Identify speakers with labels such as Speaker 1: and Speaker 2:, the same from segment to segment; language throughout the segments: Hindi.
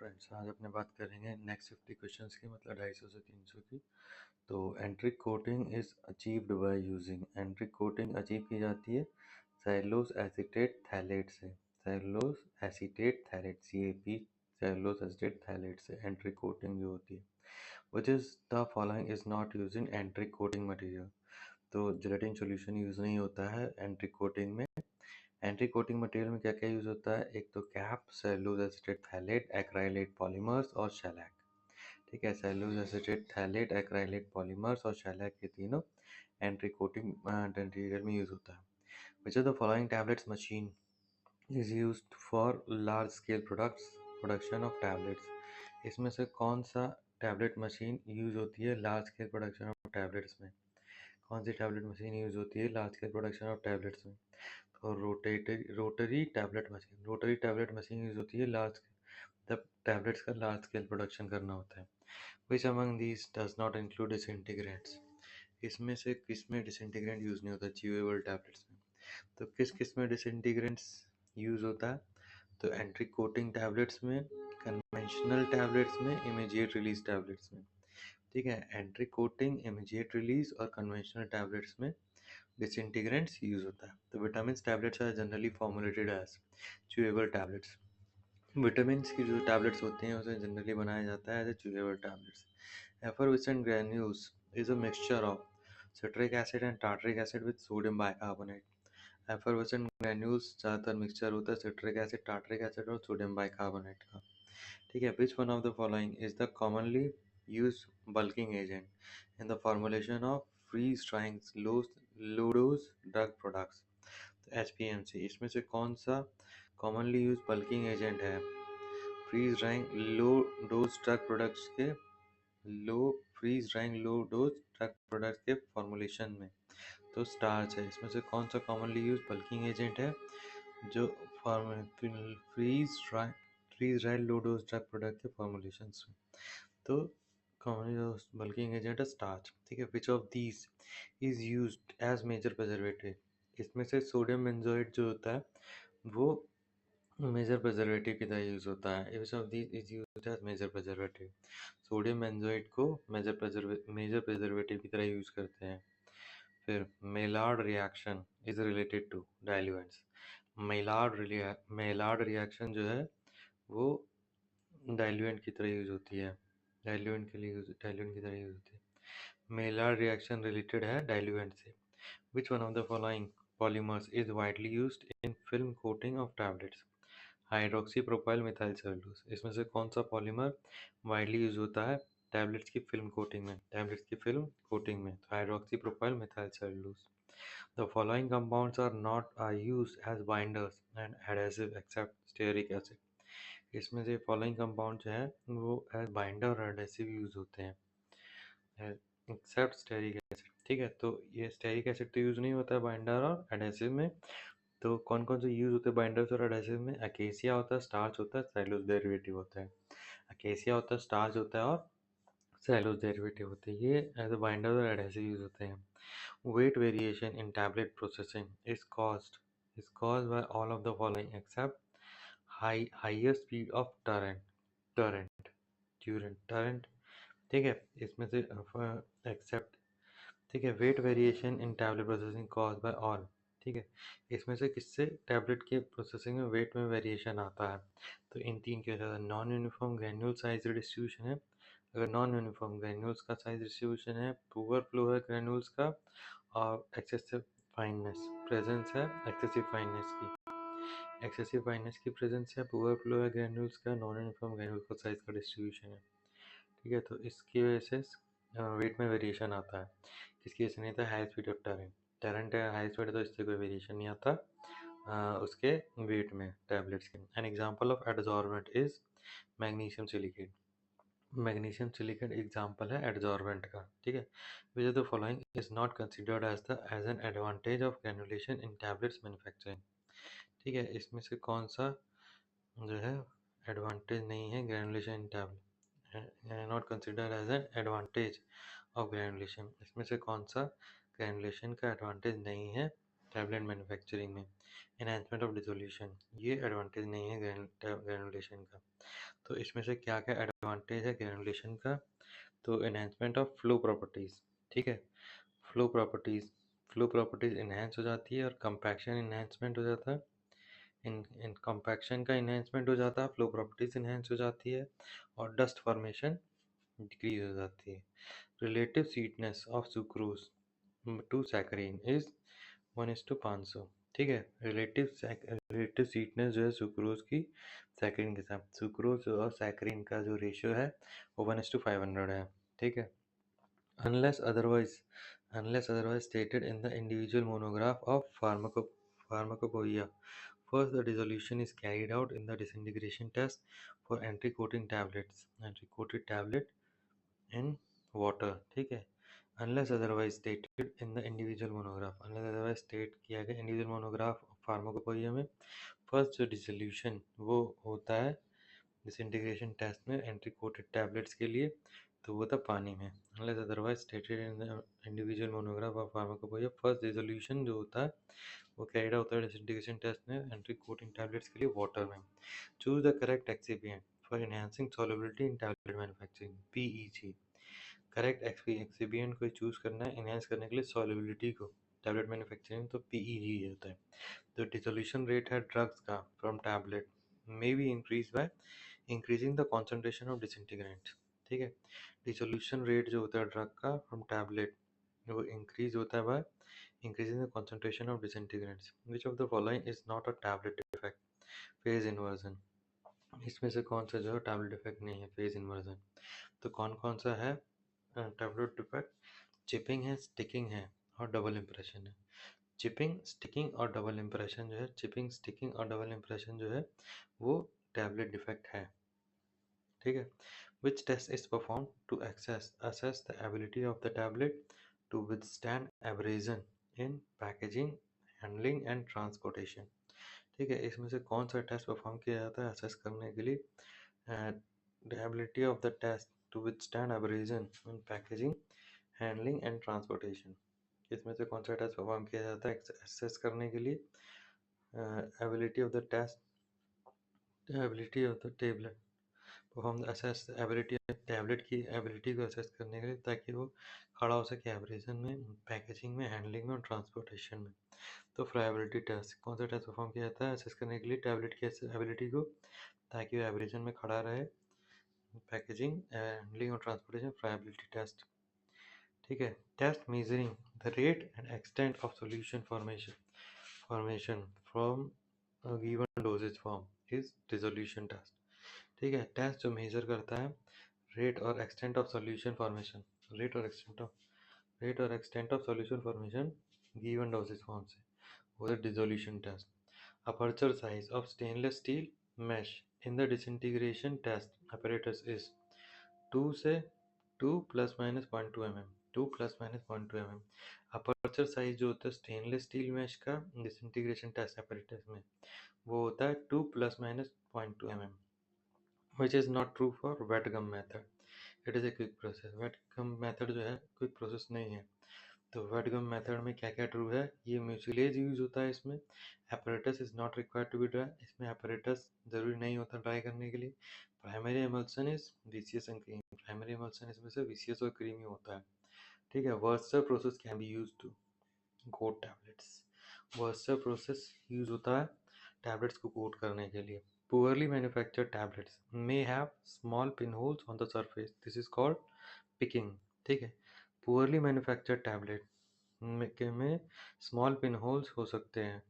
Speaker 1: फ्रेंड्स, आज अपने बात करेंगे नेक्स्ट 50 क्वेश्चंस की, मतलब 250 से 300 की। तो एंट्रिक coating is achieved by using, एंट्रिक coating achieve की जाती है सेलुलोज एसीटेट थैलेट से। Cellulose acetate phthalate CAP, cellulose acetate phthalate से एंट्रिक कोटिंग जो होती है। Which is the following is not use in एंट्रिक coating material. तो जेलेटिन सॉल्यूशन यूज नहीं होता है एंट्रिक कोटिंग में। एंट्री कोटिंग मटेरियल में क्या क्या यूज होता है? एक तो cap, cellulose acetate phthalate, acrylate polymers और शेलैक। ठीक है, cellulose acetate phthalate, acrylate polymers और शेलैक के तीनों एंट्री कोटिंग मटेरियल में यूज होता है। Which of the following tablets machine is used for large scale production of tablets. इसमें से कौन सा टैबलेट मशीन यूज होती है large scale production of tablets में? कौन सी टैबलेट मशीन यूज होती है large scale production of tablets में? और रोटरी टैबलेट मशीन यूज होती है लार्ज, जब टैबलेट्स का लार्ज स्केल प्रोडक्शन करना होता है। Which among these does not include disintegrants. इसमें से किस में डिसइंटीग्रेंट यूज नहीं होता च्यूएबल टैबलेट्स में? तो किस किस में डिसइंटीग्रेंट्स यूज होता है? तो एंट्री कोटिंग टैबलेट्स में, कन्वेंशनल टैबलेट्स में, इमीडिएट रिलीज टैबलेट्स में। ठीक है, एंट्री कोटिंग, इमीडिएट रिलीज और कन्वेंशनल टैबलेट्स में डिसइंटीग्रेंट्स यूज होता है। तो vitamin tablets are generally formulated as chewable tablets. Vitamin की जो टैबलेट्स होते हैं उसे जनरली बनाया जाता है as a chewable tablets. Effervescent granules is a mixture of citric acid and tartaric acid with sodium bicarbonate. Effervescent granules ज़्यादातर मिक्सचर होता है सिट्रिक एसिड, टार्टरिक एसिड और सोडियम बाइकार्बोनेट का। ठीक है, which one of the following is the commonly use bulking agent in the formulation of freeze drying low dose drug products? तो HPMC, इसमें से कौन सा कॉमनली यूज बल्किंग एजेंट है freeze drying low dose drug products के लो डोज ड्रग प्रोडक्ट्स के फॉर्मुलेशन में? तो स्टार्च है। इसमें से कौन सा कॉमनली यूज बल्किंग एजेंट है जो freeze dry low dose drug product के फॉर्मुलेशन में? तो कॉमनली बल्किंग एजेंट है स्टार्च। ठीक है, which of these is used as major preservative? इसमें से सोडियम बेंजोएट जो होता है वो मेजर प्रिजर्वेटिव की तरह यूज होता है। Which of these is used as major preservative? Sodium benzoate को मेजर प्रिजर्वेटिव की तरह यूज करते हैं। फिर Maillard reaction is related to diluents. Maillard reaction जो है वो डाइल्यूएंट की तरह यूज होती है, डाइल्यूएंट की तरह यूज होती है। मेलार्ड रिएक्शन रिलेटेड है डाइल्यूएंट से। Which one of the following polymers is widely used in film coating of tablets? Hydroxypropyl methyl cellulose. इसमें से कौन सा पॉलीमर वाइडली यूज होता है टैबलेट्स की फिल्म कोटिंग में? तो hydroxypropyl methyl cellulose. The following compounds are used as binders and adhesive except stearic acid. इसमें से फॉलोइंग कंपाउंड जो है वो एज बाइंडर और एडहेसिव यूज होते हैं एक्सेप्ट स्टेरिक एसिड। ठीक है, तो ये स्टेरिक एसिड तो यूज नहीं होता है बाइंडर और एडहेसिव में। तो कौन कौन से यूज होते हैं बाइंडर्स और एडहेसिव में? अकेसिया होता है, स्टार्च होता है, सेलुलोज डेरिवेटिव होता है। अकेसिया होता है, स्टार्च होता है और सेलुलोज डेरिवेटिव होते हैं। ये एज अ बाइंडर और एडहेसिव यूज होते हैं। Weight variation in tablet processing is caused by all of the following except higher speed of torrent। ठीक है, इसमें से एक्सेप्ट। ठीक है, weight variation in tablet processing cause by all. ठीक है, इसमें से किससे टैबलेट के प्रोसेसिंग में वेट में वेरिएशन आता है? तो इन तीन के वजह से non uniform granule size distribution है। अगर नॉन यूनिफॉर्म ग्रैन्यूल्स का साइज डिस्ट्रीब्यूशन है, पुअर फ्लो है ग्रैन्यूल्स का, और एक्सेसिव फाइननेस प्रेजेंस है एक्सेसिव फाइननेस की प्रेजेंस है, पुअर फ्लो है ग्रैन्यूल्स का, नॉन यूनिफॉर्म ग्रैन्यूल का साइज का डिस्ट्रीब्यूशन है। ठीक है, तो इसकी वजह से वेट में वेरिएशन आता है। किसकी वजह से नहीं आता? हाई स्पीड ऑफ टैरेंट है, हाई स्पीड है तो इससे कोई वेरिएशन नहीं आता उसके वेट में टैबलेट्स के। An example of adsorbent is magnesium silicate. Magnesium silicate example है एडजॉर्बेंट का। ठीक है, which of the following is not considered as an advantage of granulation in tablets manufacturing? ठीक है, इसमें से कौन सा जो है एडवांटेज नहीं है granulation in tablet, not considered as an advantage of granulation? इसमें से कौन सा ग्रेनुलेशन का एडवांटेज नहीं है टैबलेट मैन्युफैक्चरिंग में। एनहांसमेंट ऑफ डिसोल्यूशन, ये एडवांटेज नहीं है ग्रेनुलेशन का। तो इसमें से क्या क्या एडवांटेज है ग्रेनुलेशन का? तो एनहांसमेंट ऑफ फ्लो प्रॉपर्टीज़, ठीक है, फ्लो प्रॉपर्टीज़ इन्हेंस हो जाती है और कंपैक्शन इन्हेंसमेंट हो जाता है। इन कंपैक्शन का इन्हेंसमेंट हो जाता है, फ्लो प्रॉपर्टीज़ इन्हेंस हो जाती है और डस्ट फॉर्मेशन डिक्रीज हो जाती है। Relative sweetness of sucrose to saccharin is 1:500, ठीक है। रिलेटिव स्वीटनेस जो है सुक्रोज की सैकरीन के साथ, सुक्रोज और सैकरीन का जो रेशियो है वो 1:500 है, ठीक है। unless otherwise unless otherwise stated in the individual monograph of pharmacopoeia. First, the dissolution is carried out in the disintegration test for entry-coating tablets, entry-coated tablet in water, ठीक है। unless otherwise stated in the individual monograph, unless otherwise state किया गया individual monograph pharmacopoeia में, first जो dissolution वो होता है डिसइंटीग्रेशन टेस्ट में एंट्री कोटेड टैबलेट्स के लिए, तो वो था पानी में। Unless otherwise stated in the individual monograph of pharmacopoeia, first resolution जो होता है वो कैरिड होता है डिसइंटीग्रेशन टेस्ट में एंट्री कोटिंग टैबलेट्स के लिए वाटर में। Choose the correct excipient for enhancing solubility in tablet manufacturing, PEG. Correct excipient को चूज करना है एनहांस करने के लिए सॉल्युबिलिटी को टैबलेट मैन्युफैक्चरिंग, तो पीईजी होता है। The dissolution rate है drugs का from tablet may be increased by increasing the concentration of disintegrant, ठीक है। डिसोल्यूशन रेट जो होता है ड्रग का फ्रॉम टैबलेट वो इंक्रीज होता है by increasing the concentration of disintegrants. Which of the following is not a tablet effect? Phase inversion, इसमें से कौन सा जो है टैबलेट इफेक्ट नहीं है, फेज इन्वर्जन। तो कौन कौन सा है टैबलेट इफेक्ट? चिपिंग है, स्टिकिंग है और डबल इम्प्रेशन है। चिपिंग, स्टिकिंग और डबल इम्प्रेशन जो है, चिपिंग, स्टिकिंग और डबल इम्प्रेशन जो है वो टैबलेट डिफेक्ट है, ठीक है। Which test is performed to assess the ability of the tablet to withstand abrasion in packaging, handling and transportation, ठीक है। इसमें से कौन सा टेस्ट परफॉर्म किया जाता है असेस करने के लिए? the ability of the test to withstand abrasion in packaging, handling and transportation, इसमें से कौन सा टेस्ट परफॉर्म किया जाता है असेस करने के लिए? Ability of the test, ability of the tablet perform assess ability tablet की एबिलिटी को असेस करने के लिए ताकि वो खड़ा हो सके एब्रेजन में, पैकेजिंग में, हैंडलिंग में और ट्रांसपोर्टेशन में। तो फ्राइबिलिटी टेस्ट, कौन सा टेस्ट परफॉर्म किया जाता है असेस करने के लिए टैबलेट की एबिलिटी को ताकि वो एब्रेजन में खड़ा रहे, पैकेजिंग, हैंडलिंग और ट्रांसपोर्टेशन, फ्राइबिलिटी टेस्ट, ठीक है। Test measuring the rate and extent of solution formation from given dosage form is dissolution test, ठीक है। टेस्ट जो मेजर करता है रेट और extent of solution formation, rate और extent of solution formation given dosage form से, वो है dissolution test. Aperture size of stainless steel mesh in the disintegration test apparatus is 2 से 2 ± 0.2 mm, 2 ± 0.2 mm। अपर्चर साइज जो होता है स्टेनलेस स्टील मैश का डिसइंटीग्रेशन टेस्ट apparatus में वो होता है 2 ± 0.2 mm, which is not true for wet gum method. It is a quick process. wet gum method जो है क्विक प्रोसेस नहीं है। तो वेट गम मेथड में क्या क्या ट्रू है? ये म्यूसिलेज यूज होता है इसमें। Apparatus is not required to be dry, इसमें एपरेटस जरूरी नहीं होता ड्राई करने के लिए। प्राइमरी एमल्सन इज विसियस एंड क्रीम, प्राइमरी एमल्सन इसमें से विसियस और क्रीमी होता है, ठीक है। Wurster process can be use to coat tablets, Wurster process use होता है टैबलेट्स को कोट करने के लिए। Poorly manufactured tablets may have small pin holes on the surface, this is called picking, ठीक है। पुअरली मैन्युफैक्चर्ड टैबलेट में स्मॉल पिन होल्स हो सकते हैं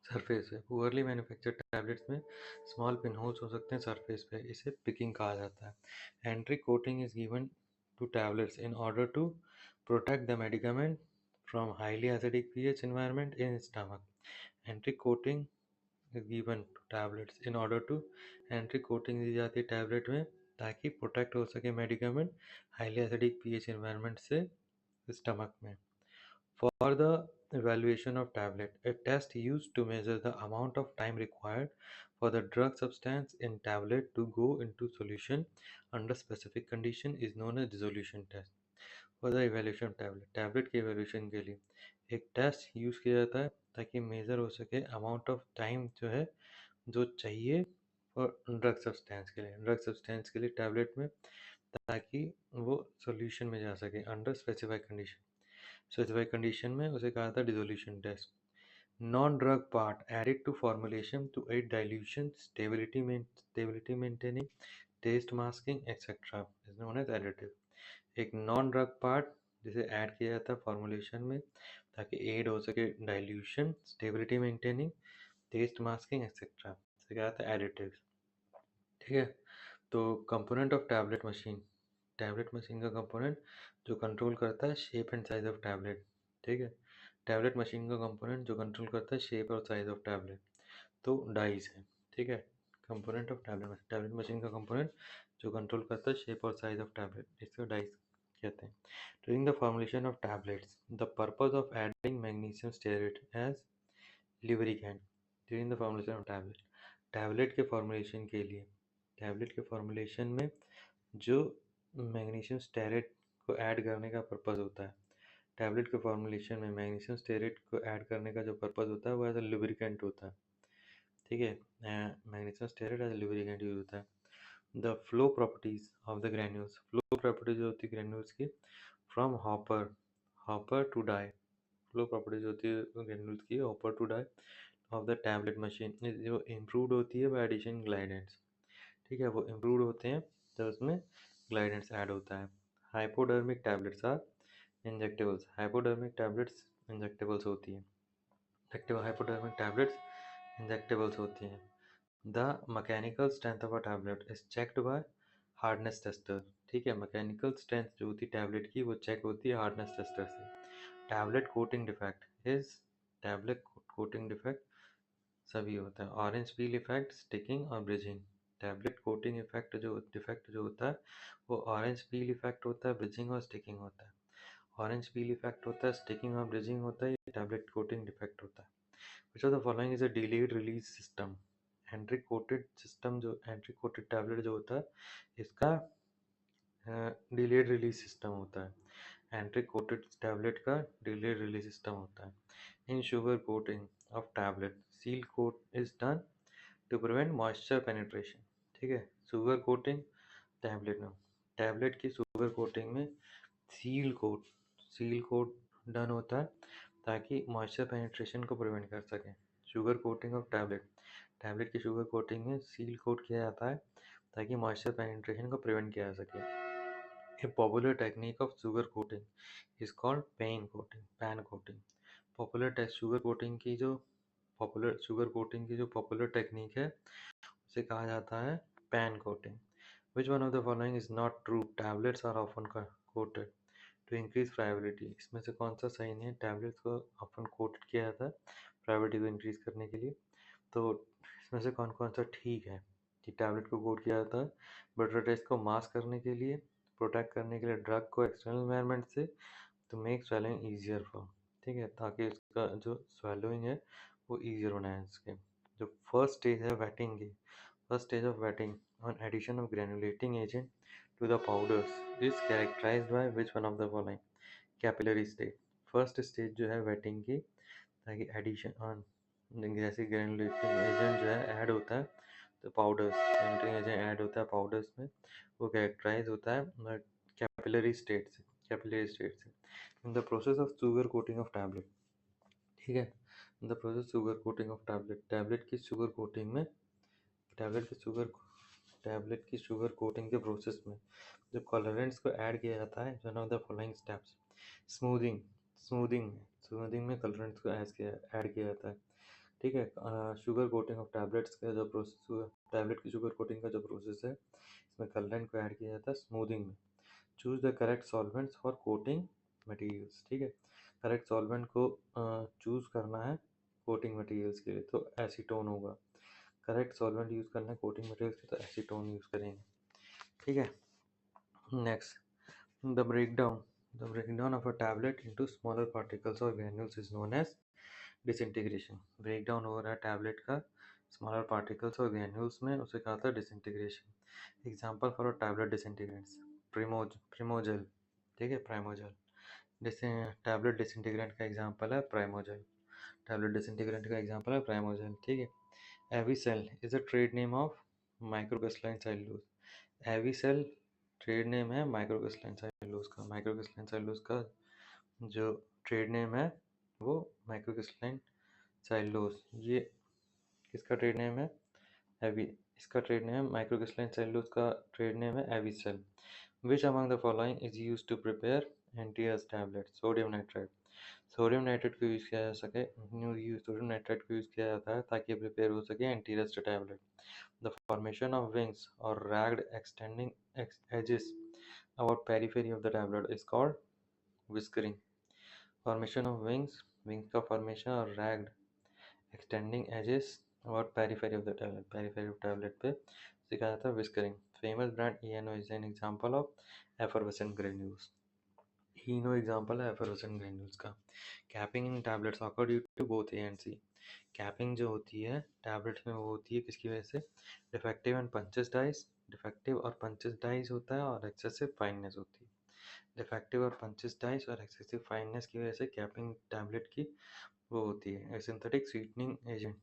Speaker 1: सरफेस पे, पुअरली मैन्युफैक्चर्ड टैबलेट्स में स्मॉल पिन होल्स हो सकते हैं सरफेस पे, इसे पिकिंग कहा जाता है। Enteric coating is given to tablets in order to protect the medicament from highly acidic pH environment in stomach. Enteric coating is given to tablets in order to, enteric coating दी जाती है टैबलेट में ताकि प्रोटेक्ट हो सके medicament highly acidic pH environment से स्टमक में। For the evaluation of tablet, a test used to measure the amount of time required for the drug substance in tablet to go into solution under specific condition is known as dissolution test. For the evaluation of tablet, tablet के evaluation के लिए एक टेस्ट यूज़ किया जाता है ताकि मेज़र हो सके अमाउंट ऑफ टाइम जो है जो चाहिए और ड्रग सब्सटेंस के लिए टैबलेट में, ताकि वो सॉल्यूशन में जा सके अंडर स्पेसिफाइड कंडीशन में उसे कहा था dissolution test. Non drug part added to formulation to aid dilution stability maintaining taste masking etcetera is known as additive. एक नॉन ड्रग पार्ट जिसे ऐड किया जाता है फॉर्मुलेशन में ताकि एड हो सके dilution stability maintaining taste masking etcetera, इसे क्या था एडिटिव। ठीक है, तो कंपोनेंट ऑफ टैबलेट मशीन का कंपोनेंट जो कंट्रोल करता है shape and size of tablet. ठीक है, टैबलेट मशीन का कंपोनेंट जो कंट्रोल करता है शेप और साइज ऑफ टैबलेट, तो डाइज है। ठीक है, कंपोनेंट ऑफ टैबलेट मशीन का कंपोनेंट जो कंट्रोल करता है शेप और साइज ऑफ टैबलेट, इसको डाइज कहते हैं। During the formulation of tablets the purpose of adding magnesium stearate as lubricant. During the formulation of tablet के फॉर्मुलेशन के लिए, टैबलेट के फॉर्मुलेशन में जो मैग्नीशियम स्टेरेट को ऐड करने का पर्पज़ होता है, टैबलेट के फॉर्मुलेशन में मैग्नीशियम स्टेरेट को ऐड करने का जो पर्पज़ होता है वो एज अ लुब्रिकेंट होता है। ठीक है, magnesium stearate as a lubricant use होता है। The flow properties of the granules, flow properties होती है ग्रैन्यूल्स की from hopper to die, flow properties होती है ग्रैन्यूल्स की hopper to die of the tablet machine जो इम्प्रूव होती है बाय एडिशन ग्लाइडेंट्स। ठीक है, वो इम्प्रूव होते हैं तो उसमें ग्लाइडेंट्स ऐड होता है। Hypodermic tablets are injectables, hypodermic tablets injectables होती हैं, हाइपोडर्मिक टैबलेट्स इंजेक्टेबल्स होती हैं। The mechanical strength of a tablet is checked by hardness tester. ठीक है, मैकेनिकल स्ट्रेंथ जो होती है टैबलेट की वो चेक होती है हार्डनेस टेस्टर से। टैबलेट कोटिंग डिफेक्ट सभी होता है, ऑरेंज पील इफेक्ट, स्टिकिंग और ब्रिजिंग। टैबलेट कोटिंग इफेक्ट जो डिफेक्ट जो होता है वो ऑरेंज पील इफेक्ट होता है, ब्रिजिंग और स्टिकिंग होता है। ऑरेंज पील इफेक्ट होता है, स्टिकिंग और ब्रिजिंग होता है, ये टैबलेट कोटिंग डिफेक्ट होता है। Which of the following is a delayed release system. Enteric coated tablet जो होता है इसका डिलेड रिलीज सिस्टम होता है। एंट्री कोटेड टैबलेट का डिलेड रिलीज सिस्टम होता है। In sugar coating of tablet seal coat is done to prevent moisture penetration. ठीक है, शुगर कोटिंग टैबलेट की शुगर कोटिंग में सील कोट डन होता है ताकि मॉइस्चर पेनिट्रेशन को प्रिवेंट कर सकें। शुगर कोटिंग ऑफ टैबलेट की शुगर कोटिंग में सील कोट किया जाता है ताकि मॉइस्चर पेनिट्रेशन को प्रिवेंट किया जा सके। A popular technique of sugar coating is called pan coating। Popular test sugar coating की जो पॉपुलर टेक्निक है उसे कहा जाता है pan coating. Which one of the following is not true, tablets are often coated to increase friability. इसमें से कौन सा सही नहीं है, टैबलेट्स को ऑफन कोटेड किया जाता है फ्राइबिलिटी को इंक्रीज करने के लिए। तो इसमें से कौन कौन सा ठीक है कि टैबलेट को कोट किया जाता है बटर टेस्ट को मास्क करने के लिए, प्रोटेक्ट करने के लिए ड्रग को एक्सटर्नल एनवायरनमेंट से, तो मेक स्वेलिंग ईजियर फॉर। ठीक है, ताकि इसका जो स्वेलिंग है वो ईजियर बनाए इसके। जो फर्स्ट स्टेज है वेटिंग की, first stage of wetting on addition of granulating agent to the powders is characterised by which one of the following, capillary stage. First stage जो है वेटिंग की, ताकि एडिशन ऑन जैसे ग्रेनुलेटिंग एजेंट जो है ऐड होता है तो पाउडर्स, ग्रेनुलेटिंग एजेंट ऐड होता है पाउडर्स में, वो कैरेक्टराइज होता है कैपिलरी स्टेट से in the process of sugar coating of tablet. ठीक है, in the process sugar coating of tablet की शुगर कोटिंग में, टैबलेट की शुगर कोटिंग के प्रोसेस में जब कलरेंट्स को ऐड किया जाता है, one of the following steps, smoothing smoothing में कलरेंट्स को ऐड किया जाता है। ठीक है, शुगर कोटिंग ऑफ टैबलेट्स का जो प्रोसेस, टैबलेट की शुगर कोटिंग का जो प्रोसेस है इसमें कलरेंट को ऐड किया जाता है स्मूदिंग में। Choose the correct solvents for coating materials. ठीक है, करेक्ट सॉल्वेंट को चूज करना है कोटिंग मटेरियल्स के लिए, तो एसीटोन होगा। करेक्ट सॉल्वेंट यूज़ करना है कोटिंग मटेरियल्स के, तो एसीटोन यूज़ करेंगे। ठीक है, next the breakdown of a tablet into smaller particles और granules is known as disintegration. Breakdown हो रहा है टैबलेट का स्मॉलर पार्टिकल्स और ग्रैन्यूल्स में, उसे कहा था disintegration. Example for a tablet disintegrants, Primogel. ठीक है, प्राइमोजेल जैसे टैबलेट डिसइंटीग्रेंट का एग्जांपल है प्राइमोजेल। टैबलेट डिसइंटीग्रेंट का एग्जांपल है प्राइमोजेल, ठीक है। Avicel is a trade name of microcrystalline cellulose. Avicel trade name है माइक्रोक्रिस्टलाइन सेलुलोज का। माइक्रोक्रिस्टलाइन सेलुलोज का जो ट्रेड नेम है वो माइक्रोक्रिस्टलाइन सेलुलोज। ये किसका ट्रेड नेम है? एवी। इसका ट्रेड नेम माइक्रोक्रिस्टलाइन सेलुलोज का ट्रेड नेम है एविसेल। Which among the following is used to prepare NTS tablet? Sodium nitrite. Sodium nitrite को यूज़ किया जा सके सोडियम नाइट्राइट को यूज़ किया जाता है ताकि प्रिपेयर हो सके antirust tablet. The formation of wings और ragged extending edges about periphery of the tablet is called whiskering। Formation of wings का फॉर्मेशन और ragged extending edges about periphery of the tablet, periphery of tablet पे सिखाया जाता है whiskering। famous brand ENO is an example of effervescent granules। ENO example है effervescent granules का। Capping in tablets occur due to both A and C। Capping जो होती है टैबलेट्स में वो होती है किसकी वजह से? Defective and punches dies. Defective और पंचेस डाइज होता है और एक्सेसिव फाइननेस होती है। डिफेक्टिव और पंचेस डाइज और एक्सेसिव फाइननेस की वजह से कैपिंग टैबलेट की वो होती है। Synthetic sweetening agent.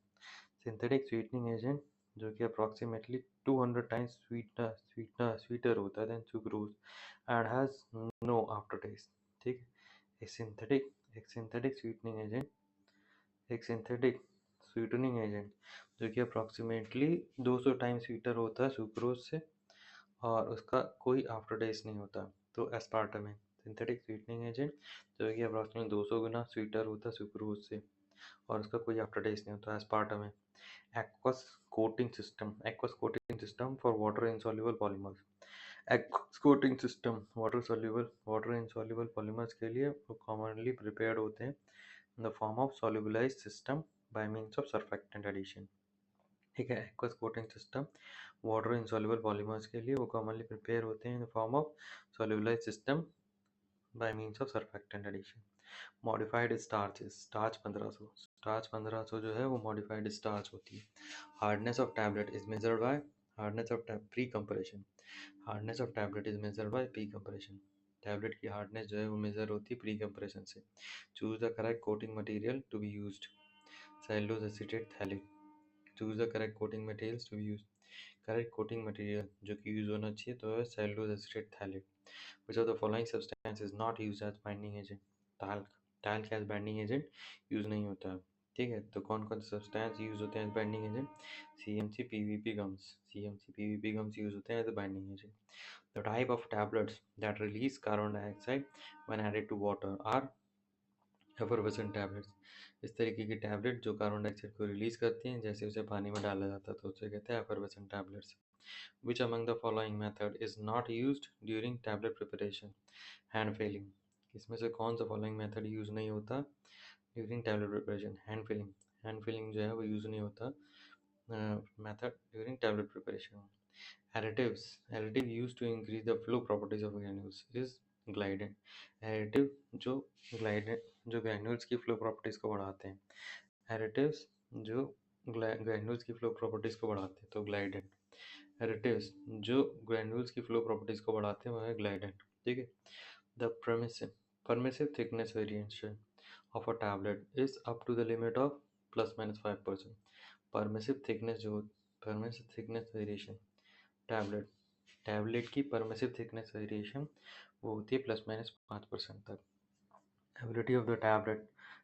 Speaker 1: Synthetic sweetening agent जो कि अप्रॉक्सीमेटली 200 टाइम्स स्वीटर होता है than sucrose and has no aftertaste, ठीक है। एक सिंथेटिक स्वीटनिंग एजेंट एक सिंथेटिक स्वीटनिंग एजेंट जो कि अप्रॉक्सीमेटली 200 टाइम्स स्वीटर होता है सुक्रोज से और उसका कोई आफ्टर टेस्ट नहीं होता। तो एस्पार्टम है सिंथेटिक स्वीटनिंग एजेंट जो कि अप्रॉक्सीमेटली 200 गुना स्वीटर होता है सुक्रोज से और उसका कोई आफ्टर टेस्ट नहीं होता। एस्पार्टम है aqueous coating system for water insoluble polymers। aqueous coating system water insoluble polymers के लिए वो commonly prepared होते हैं in the form of solubilized system by means of surfactant addition, ठीक है। aqueous coating system water insoluble polymers के लिए वो commonly prepare होते हैं in the form of solubilized system by means of surfactant addition। Modified starch 1500 जो है वो मॉडिफाइड स्टार्च होती है। Hardness of tablet is measured by pre compression. Hardness of tablet is measured by pre compression. Tablet की हार्डनेस जो है वो मेजर होती है प्री कंप्रेशन से। Choose the correct coating material to be used. Cellulose acetate phthalate. Choose the correct coating materials to be used. Correct coating material जो कि यूज होना चाहिए तो है cellulose acetate phthalate. Which of the following substance is not used as binding agent? Talc. Talc as binding agent use नहीं होता है, ठीक है। तो कौन कौन से सब्सटेंस यूज होते हैं as binding agent? CMC PVP gums. CMC PVP gums use होते हैं as binding agent. The type of tablets that release carbon dioxide when added to water are effervescent tablets. इस तरीके की टैबलेट जो कार्बन डाइऑक्साइड को रिलीज करती हैं जैसे उसे पानी में डाला जाता है तो उसे कहते हैं effervescent tablets. Which among the following method is not used during tablet preparation? Hand filling. इसमें से कौन सा फॉलोइंग मेथड यूज़ नहीं होता during tablet preparation? Hand filling. Hand filling जो है वो यूज़ नहीं होता method during tablet preparation. Additives. Additive use to increase the flow properties of granules is glidant. Additive जो ग्लाइडेंट जो ग्रैन्यूल्स की फ्लो प्रॉपर्टीज को बढ़ाते हैं। एडिटिव्स जो ग्रैन्यूल्स की फ्लो प्रॉपर्टीज को बढ़ाते हैं तो ग्लाइडेंट। एडिटिव्स जो ग्रैन्यूल्स की फ्लो प्रॉपर्टीज को बढ़ाते हैं वो है ग्लाइडेंट, ठीक है। The permissive thickness variation of a tablet is up to the limit of plus minus 5%। Permissive thickness जो permissive thickness variation टैबलेट की permissive thickness variation वो होती है प्लस माइनस 5% तक। Ability of the tablet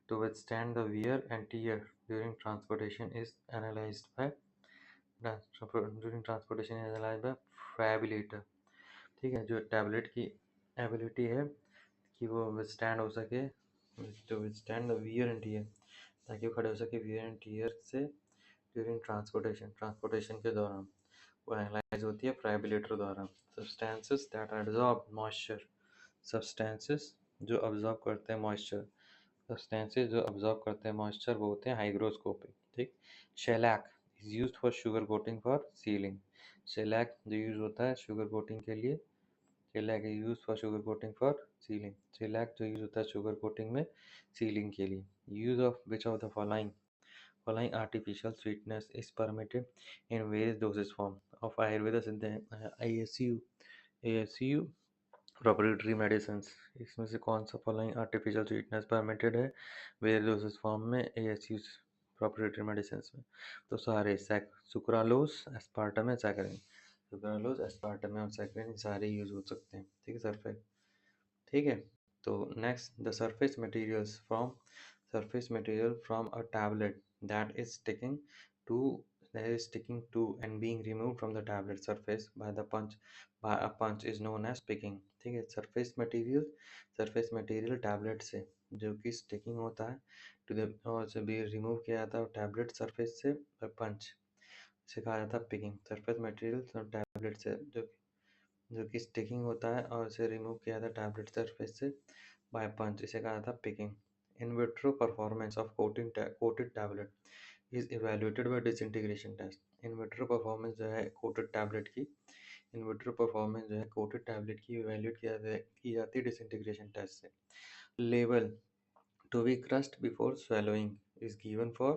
Speaker 1: to withstand the wear and tear during transportation is analyzed by fibrillator, ठीक है। जो टैबलेट की एबिलिटी है कि वो विथस्टैंड हो सके to withstand the wear and tear ताकि वो खड़े हो सके वियर एंड टीयर से ड्यूरिंग ट्रांसपोर्टेशन के दौरान वो एनालाइज होती है फाइब्रिलेटर द्वारा। Substances that absorb moisture. Substances जो अब्जॉर्ब करते हैं मॉइस्चर सब्सटेंसेस जो अब्जॉर्ब करते हैं मॉइस्चर वो होते हैं हाइग्रोस्कोपिक, ठीक। Shellac is used for sugar coating for ceiling. Shellac जो यूज होता है शुगर कोटिंग के लिए shellac is used for sugar coating for sealing। shellac जो यूज होता है शुगर कोटिंग में सीलिंग के लिए। Use of which of the following artificial sweetness is permitted in various dosage form of Ayurveda ASU proprietary medicine, इसमें से कौन सा फॉलोइंग आर्टिफिशियल स्वीटनेस परमिटेड है वेयर डोसेज फॉर्म में ASU प्रोप्राइटरी मेडिसिन में? तो सारे सुक्रालोस, एस्पार्टम है, सैकरिन, सुक्रालोस, एस्पार्टम और सैकरिन सारे यूज हो सकते हैं। ठीक है सर, ठीक है। तो next, the surface material from a tablet that is sticking to and being removed from the tablet surface by a punch is known as picking। ठीक है, surface material टैबलेट से जो कि स्टिकिंग होता है टू द और से भी रिमूव किया जाता है टैबलेट सरफेस से पंच से कहा जाता है पिकिंग। सरफेस मटेरियल टैबलेट से जो कि स्टिकिंग होता है और इसे रिमूव किया जाता है टैबलेट सरफेस से बाय पंच, इसे कहा जाता है picking. In vitro performance of coated tablet is evaluated by disintegration test. In vitro performance जो है कोटेड टैबलेट की इवेल्युएट की जाती है डिसइंटीग्रेशन टेस्ट से। लेवल to be crushed before swallowing is given for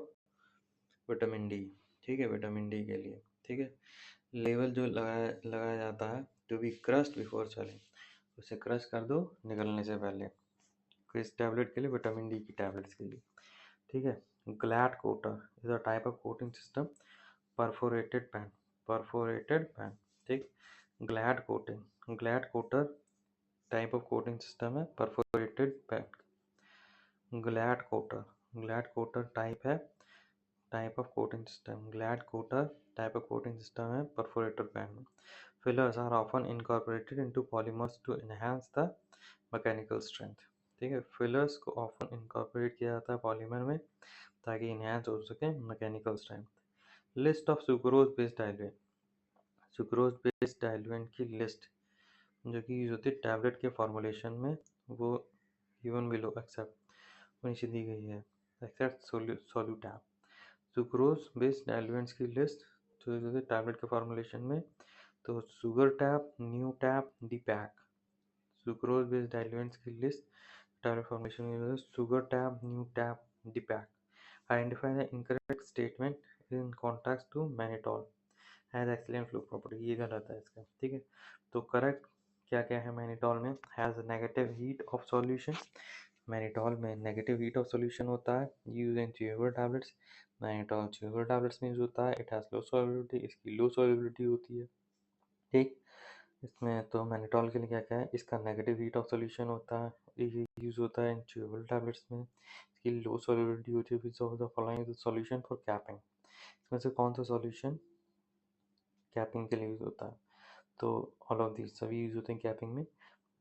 Speaker 1: vitamin D. ठीक है, विटामिन डी के लिए। ठीक है, लेवल जो लगाया जाता है to be crushed before swallowing, उसे क्रश कर दो निकलने से पहले, किस टैबलेट के लिए? विटामिन डी की टैबलेट्स के लिए। ठीक है, Glatt coater is a type of coating system, perforated pan. ठीक, Glatt coater type of coating system है, perforated pan. Glatt coater type of coating system है, perforated pan. Fillers are often incorporated into polymers to enhance the mechanical strength। ठीक है, फिलर्स को ऑफन इनकॉर्पोरेट किया जाता है पॉलीमर में ताकि इन्हेंस हो सके mechanical strength. List of sucrose based diluent की लिस्ट जो कि यूज होती है टैबलेट के फॉर्मुलेशन में, वो गिवन बिलो एक्सेप्ट नीचे दी गई है, except solutab. Sucrose based diluents की लिस्ट जो यूज होती है टैबलेट के फॉर्मुलेशन में, तो sugar tab, new tab, D pack. Sucrose based diluents की लिस्ट टैबलेट फॉर्मुलेशन में, sugar tab, new tab, D pack. Identify the incorrect statement in context to mannitol has excellent flow property, ये गलत है इसका। ठीक है, तो करेक्ट क्या क्या है मैनिटॉल में? Has negative heat of solution, mannitol में नेगेटिव हीट ऑफ सॉल्यूशन होता है। Use in chewable tablets, mannitol chewable tablets में यूज होता है। इट हैज लो सॉल्युबिलिटी, इसकी लो सॉल्युबिलिटी होती है। ठीक, इसमें तो मैनिटॉल के लिए क्या क्या है? इसका नेगेटिव हीट ऑफ सॉल्यूशन होता है, ये यूज होता है इन च्यूएबल टैबलेट्स में। इसकी लो सॉल्युबिलिटी होती है। Which of the following is the solution for capping, इसमें से कौन सा सॉल्यूशन कैपिंग के लिए यूज होता है? तो ऑल ऑफ दीज सभी यूज होते हैं कैपिंग में।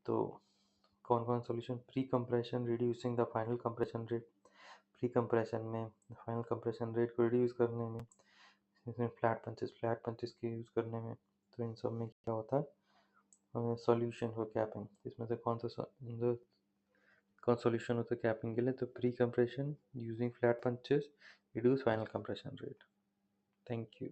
Speaker 1: तो कौन कौन solution? Pre compression reducing the final compression rate, pre compression में फाइनल कंप्रेशन रेट को रिड्यूस करने में। इसमें फ्लैट पंचेस के यूज करने में। तो इन सब में क्या होता है? सॉल्यूशन फॉर कैपिंग, इसमें से कौन सॉल्यूशन होता है कैपिंग के लिए? तो pre compression using flat punches reduce final compression rate. Thank you.